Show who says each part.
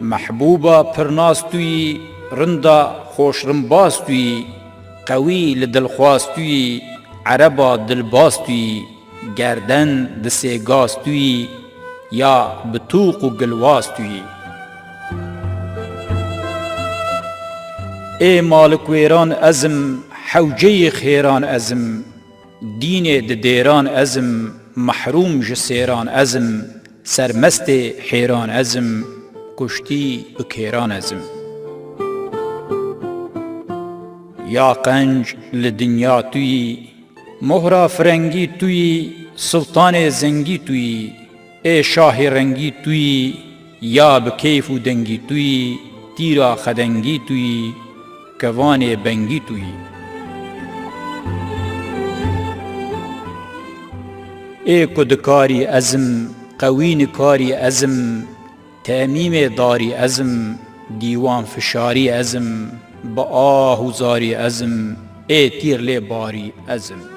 Speaker 1: محبوبا پرناستوی رندا خوش رنباستوی قوی لدلخواستوی عربا دلباستوی گردن دسیگاستوی یا بتوق و گلواستوی ای مالک ویران ازم حوجه خیران ازم دین دیران ازم محروم جسیران ازم سرمست حیران ازم کشتی بکیران ازم یا قنج لدنیا توی مهرا فرنگی توی سلطان زنگی توی ای شاه رنگی توی یا بکیف و دنگی توی تیرا خدنگی توی کوان بنگی توی ای کدکاری ازم قوین کاری ازم تأمیم داری ازم دیوان فشاری ازم با آه و زاری ازم ای تیر لی باری ازم